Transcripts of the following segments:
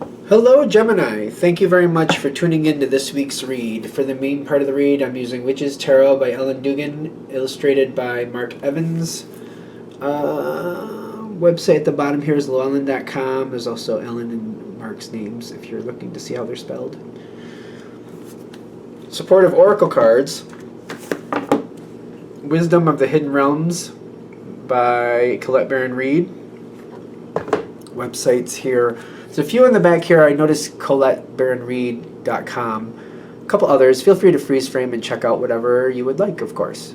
Hello, Gemini. Thank you very much for tuning in to this week's read. For the main part of the read, I'm using Witch's Tarot by Ellen Dugan, illustrated by Mark Evans. Website at the bottom here is llewellyn.com. There's also Ellen and Mark's names if you're looking to see how they're spelled. Supportive Oracle cards. Wisdom of the Hidden Realms by Colette Baron Reed. Websites here. There's a few in the back here. I noticed ColetteBaronReed.com. A couple others. Feel free to freeze frame and check out whatever you would like, of course.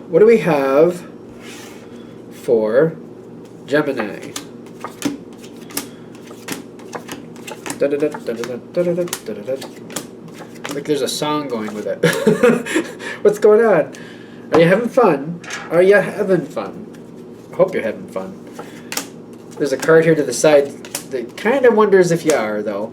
What do we have for Gemini? Like there's a song going with it. What's going on? Are you having fun? Are you having fun? I hope you're having fun. There's a card here to the side that kind of wonders if you are, though.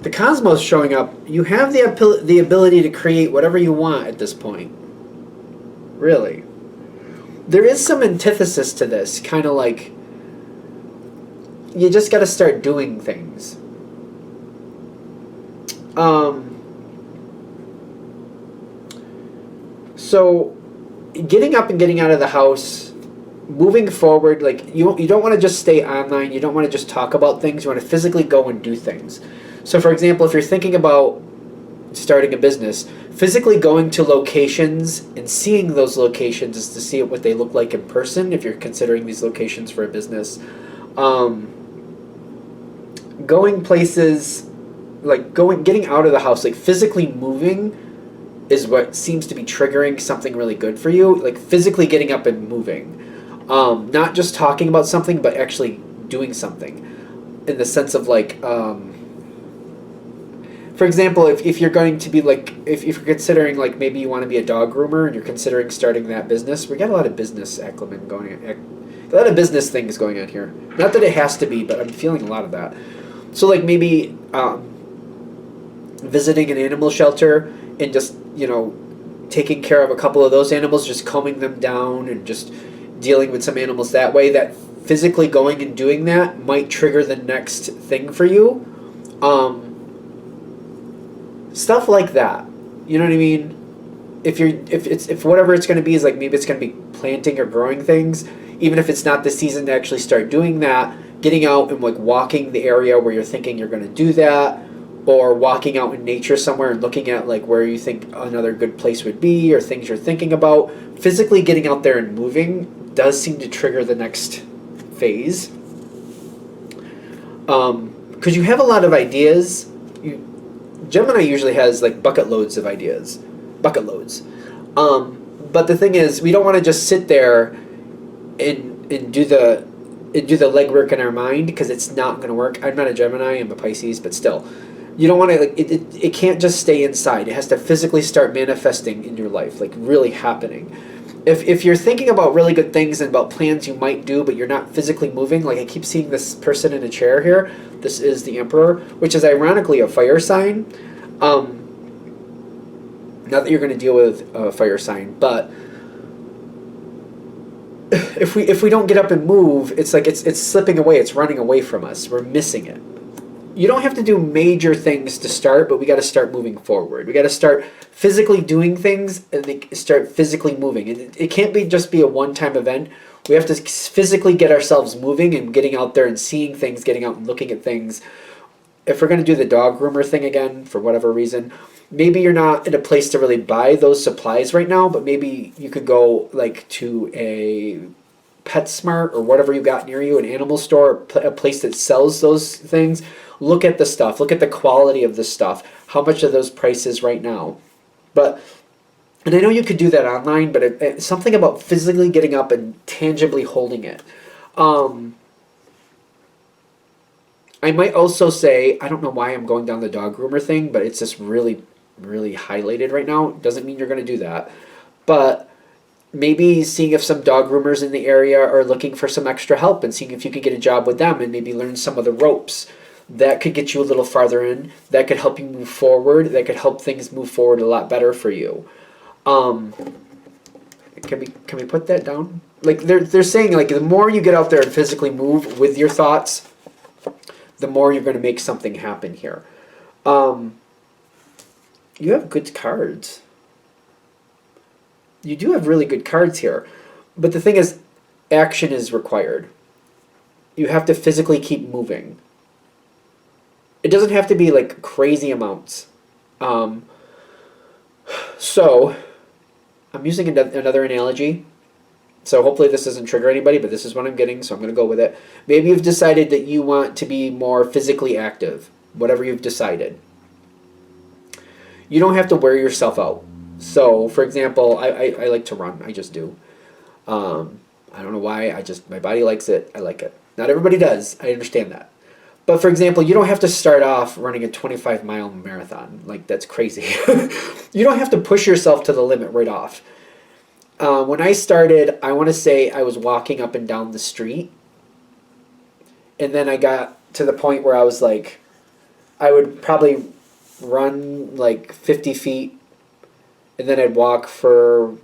The cosmos showing up. You have the ability to create whatever you want at this point. Really. There is some antithesis to this, kind of like you just got to start doing things. So getting up and getting out of the house, moving forward, like you don't want to just stay online, you don't want to just talk about things, you want to physically go and do things. So for example, if you're thinking about starting a business, physically going to locations and seeing those locations is to see what they look like in person if you're considering these locations for a business. Going places, like getting out of the house, like physically moving is what seems to be triggering something really good for you, like physically getting up and moving. Not just talking about something, but actually doing something in the sense of like, for example, if you're going to be like, if you're considering like maybe you want to be a dog groomer and you're considering starting that business, we got a lot of business acumen going on, a lot of business things going on here. Not that it has to be, but I'm feeling a lot of that. So like maybe visiting an animal shelter and just, taking care of a couple of those animals, just calming them down and just dealing with some animals that way, that physically going and doing that might trigger the next thing for you. Stuff like that. You know what I mean? If whatever it's going to be is like maybe it's going to be planting or growing things, even if it's not the season to actually start doing that, getting out and like walking the area where you're thinking you're going to do that, or walking out in nature somewhere and looking at like where you think another good place would be or things you're thinking about, physically getting out there and moving does seem to trigger the next phase. Because you have a lot of ideas. Gemini usually has like bucket loads of ideas. Bucket loads. But the thing is, we don't want to just sit there and do the legwork in our mind, because it's not going to work. I'm not a Gemini, I'm a Pisces, but still. You don't want to, like, it can't just stay inside. It has to physically start manifesting in your life, like really happening. If you're thinking about really good things and about plans you might do, but you're not physically moving, like I keep seeing this person in a chair here. This is the Emperor, which is ironically a fire sign. Not that you're going to deal with a fire sign, but if we don't get up and move, it's like it's slipping away. It's running away from us. We're missing it. You don't have to do major things to start, but we got to start moving forward. We got to start physically doing things and start physically moving. It can't just be a one-time event. We have to physically get ourselves moving and getting out there and seeing things, getting out and looking at things. If we're going to do the dog groomer thing again, for whatever reason, maybe you're not in a place to really buy those supplies right now, but maybe you could go like to a PetSmart or whatever you got near you, an animal store, a place that sells those things. Look at the stuff. Look at the quality of the stuff. How much are those prices right now? And I know you could do that online, but it's something about physically getting up and tangibly holding it. I might also say, I don't know why I'm going down the dog groomer thing, but it's just really, really highlighted right now. Doesn't mean you're going to do that. But maybe seeing if some dog groomers in the area are looking for some extra help and seeing if you could get a job with them and maybe learn some of the ropes. That could get you a little farther in. That could help you move forward. That could help things move forward a lot better for you. Can we put that down? Like they're saying, like the more you get out there and physically move with your thoughts, the more you're going to make something happen here. You have good cards. You do have really good cards here. But the thing is, action is required. You have to physically keep moving. It doesn't have to be like crazy amounts. So, I'm using another analogy. So hopefully this doesn't trigger anybody, but this is what I'm getting, so I'm going to go with it. Maybe you've decided that you want to be more physically active, whatever you've decided. You don't have to wear yourself out. So, for example, I like to run. I just do. I don't know why. My body likes it. I like it. Not everybody does. I understand that. But for example, you don't have to start off running a 25-mile marathon. Like, that's crazy. You don't have to push yourself to the limit right off. When I started, I want to say I was walking up and down the street. And then I got to the point where I was like, I would probably run like 50 feet. And then I'd walk for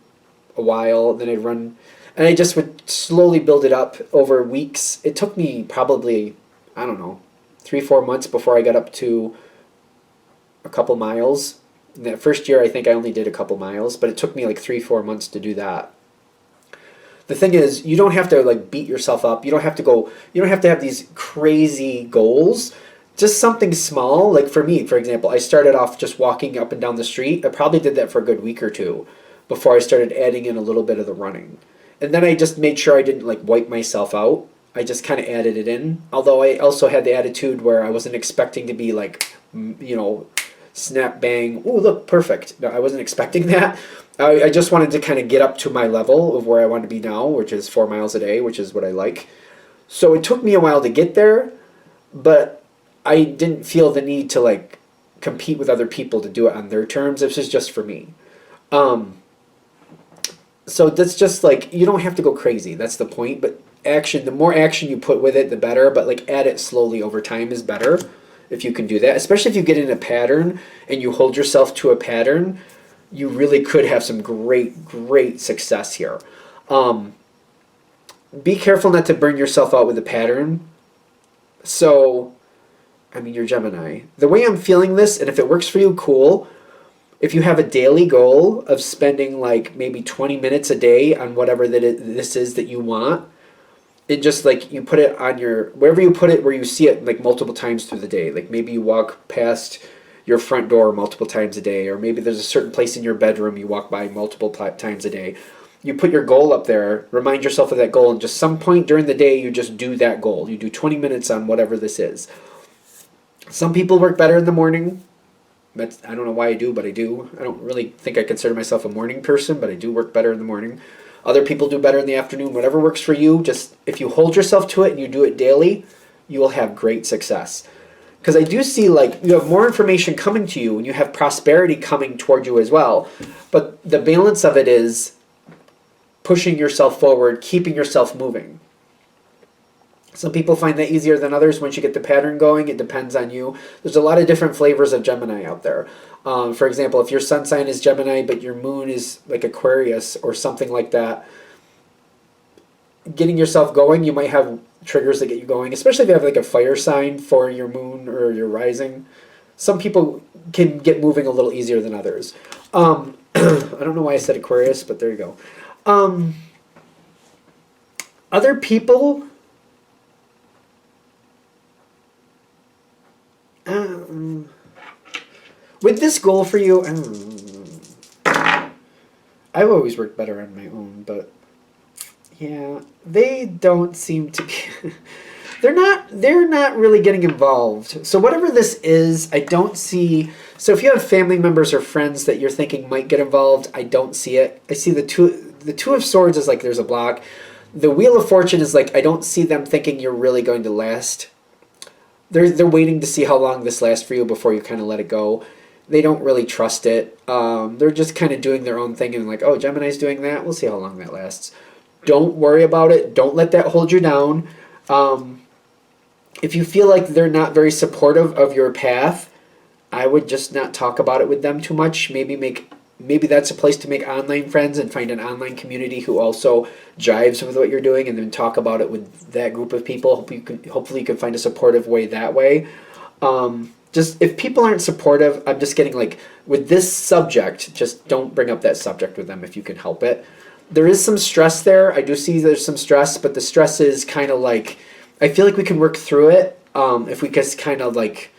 a while. Then I'd run. And I just would slowly build it up over weeks. It took me probably, I don't know, 3-4 months before I got up to a couple miles. In that first year, I think I only did a couple miles, but it took me like 3-4 months to do that. The thing is, you don't have to like beat yourself up. You don't have to have these crazy goals. Just something small. Like for me, for example, I started off just walking up and down the street. I probably did that for a good week or two before I started adding in a little bit of the running. And then I just made sure I didn't like wipe myself out. I just kind of added it in. Although I also had the attitude where I wasn't expecting to be like, snap, bang, ooh, look, perfect. No, I wasn't expecting that. I just wanted to kind of get up to my level of where I want to be now, which is 4 miles a day, which is what I like. So it took me a while to get there, but I didn't feel the need to like compete with other people to do it on their terms. This is just for me. So that's just like, you don't have to go crazy. That's the point. But action, the more action you put with it, the better. But like add it slowly over time is better if you can do that. Especially if you get in a pattern and you hold yourself to a pattern, you really could have some great success here. Be careful not to burn yourself out with a pattern. So, I mean, you're Gemini. The way I'm feeling this, and if it works for you, cool. If you have a daily goal of spending like maybe 20 minutes a day on whatever this is that you want, and just like you put it on wherever you put it where you see it like multiple times through the day. Like maybe you walk past your front door multiple times a day, or maybe there's a certain place in your bedroom you walk by multiple times a day. You put your goal up there, remind yourself of that goal, and just some point during the day you just do that goal. You do 20 minutes on whatever this is. Some people work better in the morning. I don't know why I do, but I do. I don't really think I consider myself a morning person, but I do work better in the morning. Other people do better in the afternoon. Whatever works for you, just if you hold yourself to it and you do it daily, you will have great success. Because I do see like you have more information coming to you and you have prosperity coming toward you as well. But the balance of it is pushing yourself forward, keeping yourself moving. Some people find that easier than others once you get the pattern going. It depends on you. There's a lot of different flavors of Gemini out there. For example, if your sun sign is Gemini but your moon is like Aquarius or something like that, getting yourself going, you might have triggers that get you going, especially if you have like a fire sign for your moon or your rising. Some people can get moving a little easier than others. I don't know why I said Aquarius, but there you go. Other people... with this goal for you, I've always worked better on my own, but yeah, they don't seem to be. They're not really getting involved. So whatever this is, I don't see. So if you have family members or friends that you're thinking might get involved, I don't see it. I see the two of swords is like there's a block. The wheel of fortune is like I don't see them thinking you're really going to last. They're waiting to see how long this lasts for you before you kind of let it go. They don't really trust it. They're just kind of doing their own thing and like, oh, Gemini's doing that. We'll see how long that lasts. Don't worry about it. Don't let that hold you down. If you feel like they're not very supportive of your path, I would just not talk about it with them too much. Maybe make maybe that's a place to make online friends and find an online community who also jives with what you're doing, and then talk about it with that group of people. Hopefully you can find a supportive way that way. Just if people aren't supportive, I'm just getting like with this subject, just don't bring up that subject with them if you can help it. There is some stress there. I do see there's some stress, but the stress is kind of like, I feel like we can work through it if we just kind of like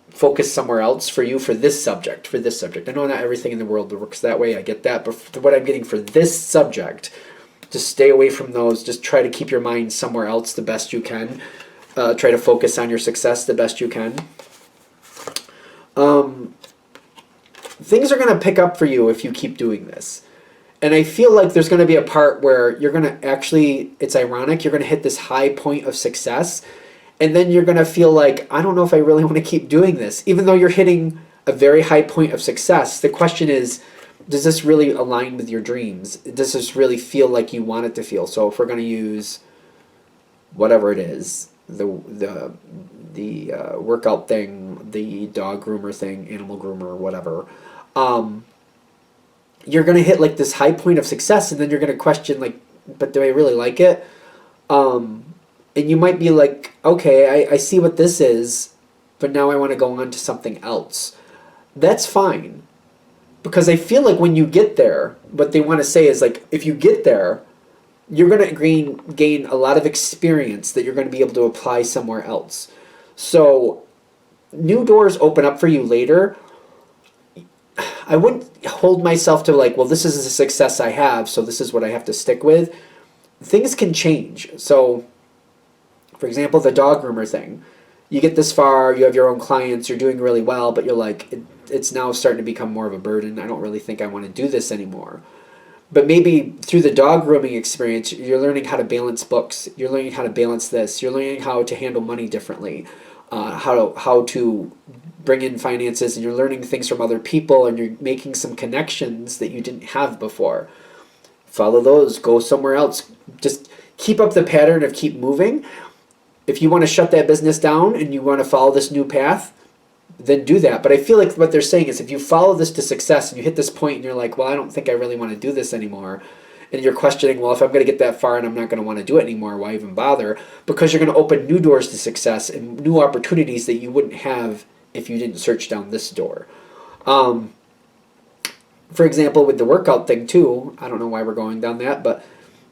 focus somewhere else for you for this subject. I know not everything in the world works that way. I get that, but for what I'm getting for this subject, just stay away from those. Just try to keep your mind somewhere else the best you can. Try to focus on your success the best you can. Things are going to pick up for you if you keep doing this. And I feel like there's going to be a part where you're going to actually, it's ironic, you're going to hit this high point of success, and then you're going to feel like, I don't know if I really want to keep doing this. Even though you're hitting a very high point of success, the question is, does this really align with your dreams? Does this really feel like you want it to feel? So if we're going to use whatever it is, the workout thing, the dog groomer thing, animal groomer, whatever, you're going to hit like this high point of success, and then you're going to question like, but do I really like it? And you might be like, okay, I see what this is, but now I want to go on to something else. That's fine. Because I feel like when you get there, what they want to say is like, if you get there, you're going to gain a lot of experience that you're going to be able to apply somewhere else. So new doors open up for you later. I wouldn't hold myself to like, well, this is a success I have, so this is what I have to stick with. Things can change. So, for example, the dog groomer thing. You get this far, you have your own clients, you're doing really well, but you're like, it's now starting to become more of a burden. I don't really think I want to do this anymore. But maybe through the dog grooming experience, you're learning how to balance books. You're learning how to balance this. You're learning how to handle money differently, how to bring in finances, and you're learning things from other people, and you're making some connections that you didn't have before. Follow those. Go somewhere else. Just keep up the pattern of keep moving. If you want to shut that business down and you want to follow this new path, then do that. But I feel like what they're saying is if you follow this to success and you hit this point and you're like, well, I don't think I really want to do this anymore, and you're questioning, well, if I'm going to get that far and I'm not going to want to do it anymore, why even bother? Because you're going to open new doors to success and new opportunities that you wouldn't have if you didn't search down this door. For example, with the workout thing too, I don't know why we're going down that, but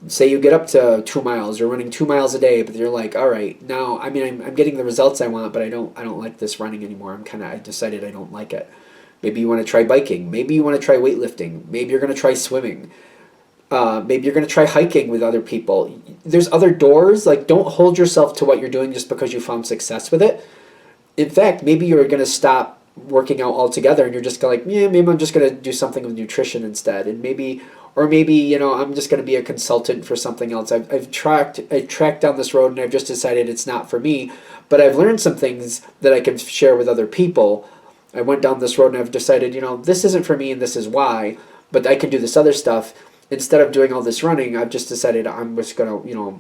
say you get up to 2 miles, you're running 2 miles a day, but you're like, all right, now, I mean, I'm getting the results I want, but I don't like this running anymore. I decided I don't like it. Maybe you want to try biking. Maybe you want to try weightlifting. Maybe you're going to try swimming. Maybe you're going to try hiking with other people. There's other doors. Like, don't hold yourself to what you're doing just because you found success with it. In fact, maybe you're going to stop working out altogether and you're just going to like, yeah, maybe I'm just going to do something with nutrition instead. And maybe, I'm just going to be a consultant for something else. I've tracked down this road and I've just decided it's not for me, but I've learned some things that I can share with other people. I went down this road and I've decided, this isn't for me and this is why, but I can do this other stuff. Instead of doing all this running, I've just decided I'm just going to,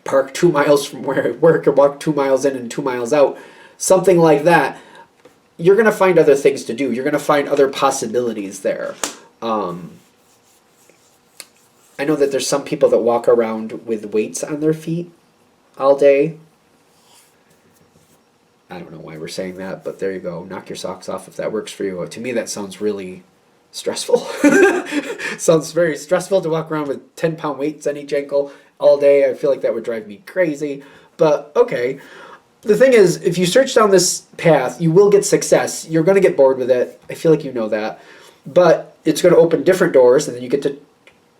park 2 miles from where I work and walk 2 miles in and 2 miles out. Something like that. You're going to find other things to do. You're going to find other possibilities there. I know that there's some people that walk around with weights on their feet all day. I don't know why we're saying that, but there you go. Knock your socks off if that works for you. To me, that sounds really stressful. Sounds very stressful to walk around with 10-pound weights on each ankle all day. I feel like that would drive me crazy. But okay. The thing is, if you search down this path, you will get success. You're going to get bored with it. I feel like you know that. But it's going to open different doors, and then you get to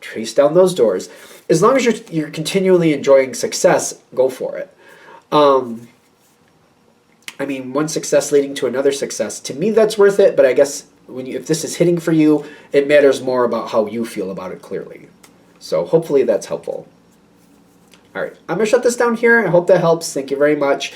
trace down those doors. As long as you're continually enjoying success, go for it. One success leading to another success. To me, that's worth it. But I guess if this is hitting for you, it matters more about how you feel about it clearly. So hopefully that's helpful. All right, I'm going to shut this down here. I hope that helps. Thank you very much.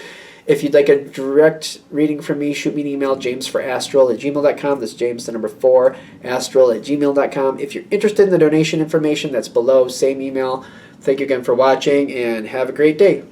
If you'd like a direct reading from me, shoot me an email, jamesforastral@gmail.com. That's James, the number 4, astral@gmail.com. If you're interested in the donation information, that's below, same email. Thank you again for watching, and have a great day.